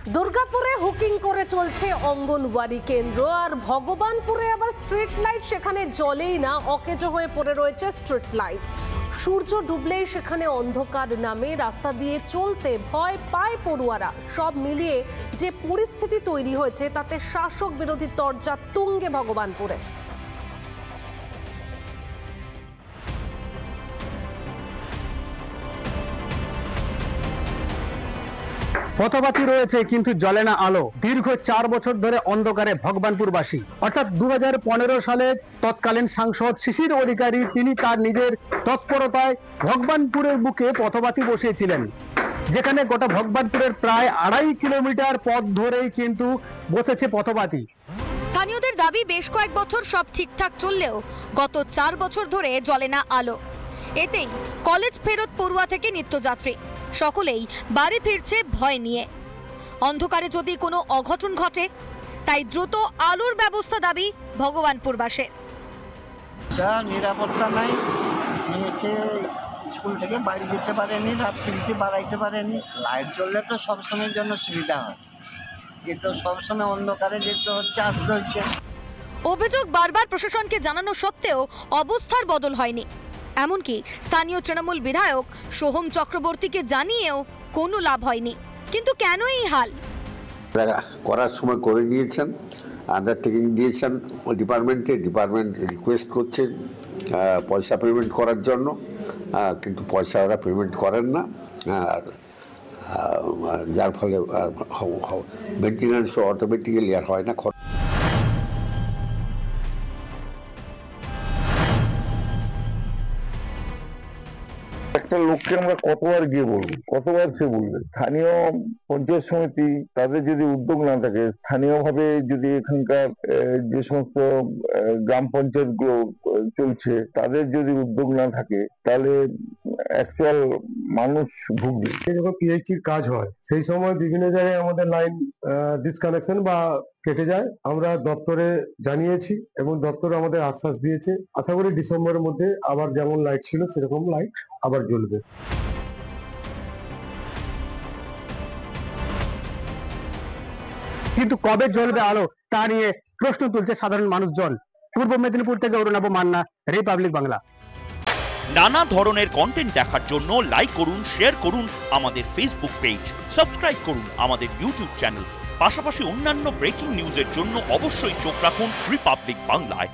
দুর্গাপুরে হুকিং করে চলছে অঙ্গনওয়াড়ি কেন্দ্র, আর ভগবানপুরে আবার স্ট্রিট লাইট সেখানে জ্বলেই না, অকেজো হয়ে পড়ে রয়েছে স্ট্রিট লাইট। সূর্য ডুবলেই সেখানে অন্ধকার নামে, রাস্তা দিয়ে চলতে ভয় পায় পড়ুয়ারা। সব মিলিয়ে যে পরিস্থিতি তৈরি হয়েছে তাতে শাসক বিরোধী তরজা তুঙ্গে ভগবানপুরে। পথবাতি রয়েছে কিন্তু জ্বলে না আলো। দীর্ঘ 4 বছর ধরে অন্ধকারে ভগবানপুরবাসী। অর্থাৎ 2015 সালে তৎকালীন সাংসদ শিশির অধিকারী তিনি তার নিজের তৎপরতায় ভগবানপুরের বুকে পথবাতি বসিয়েছিলেন, যেখানে গোটা ভগবানপুরের প্রায় 2.5 কিলোমিটার পথ ধরেই কিন্তু বসেছে পথবাতি। স্থানীয়দের দাবি, বেশ কয়েক বছর সব ঠিকঠাক চললেও গত 4 বছর ধরে জ্বলে না আলো। এতেই কলেজ ফেরত পড়ুয়া থেকে নিত্যযাত্রী সকলেই বাড়ি ফিরছে ভয় নিয়ে। অন্ধকারে যদি কোনো অঘটন ঘটে, তাই দ্রুত আলোর ব্যবস্থা দাবি ভগবানপুরবাসীর। নিরাপত্তা নাই, নিয়েছে স্কুল থেকে বাড়ি যেতে পারেনি, রাত্রিতে বাড়াইতে পারেনি। লাইট জ্বললে তো সবসময়ের জন্য সুবিধা হয়, কিন্তু সবসময় অন্ধকারে যেতে হচ্ছে, আসতে হচ্ছে। অভিযোগ বারবার প্রশাসনকে জানানো সত্ত্বেও অবস্থার বদল হয়নি। এমনকি স্থানীয় তৃণমূল বিধায়ক সোহম চক্রবর্তীকে জানিয়েও কোনো লাভ হয়নি। কিন্তু কেন এই হাল? করার সময় করে নিয়েছেন, আন্ডারটেকিং দিয়েছেন ডিপার্টমেন্ট রিকোয়েস্ট করছে পয়সা পেমেন্ট করার জন্য, কিন্তু পয়সা ওরা পেমেন্ট করেন না, আর যার ফলে মেনটেন্যান্সও অটোমেটিক্যালি আর হয় না। একটা লোককে আমরা কতবার গিয়ে বলবো, কতবার সে বলবে? স্থানীয় পঞ্চায়েত সমিতি তাদের যদি উদ্যোগ না থাকে, স্থানীয়ভাবে যদি এখানকার যে সমস্ত গ্রাম পঞ্চায়েত গুলো চলছে তাদের যদি উদ্যোগ না থাকে, তাহলে অ্যাকচুয়াল মানুষ ভুগবে। যখন পিএইচির কাজ হয় সেই সময় বিভিন্ন জায়গায় আমাদের লাইন ডিসকানেকশন বা কেটে যায়। আমরা দপ্তরে জানিয়েছি এবং দপ্তর আমাদের আশ্বাস দিয়েছে, আশা করি ডিসেম্বরের মধ্যে আবার যেমন লাইট ছিল সেরকম লাইট আবার জ্বলবে। কিন্তু কবে জ্বলবে আলো তা নিয়ে প্রশ্ন তুলছে সাধারণ মানুষজন। পূর্ব মেদিনীপুর থেকে অরুণাভ মান্না, রিপাবলিক বাংলা। নানা ধরনের কন্টেন্ট দেখার জন্য লাইক করুন, শেয়ার করুন আমাদের ফেসবুক পেজ, সাবস্ক্রাইব করুন আমাদের ইউটিউব চ্যানেল। পাশাপাশি অন্যান্য ব্রেকিং নিউজের জন্য অবশ্যই চোখ রাখুন রিপাবলিক বাংলায়।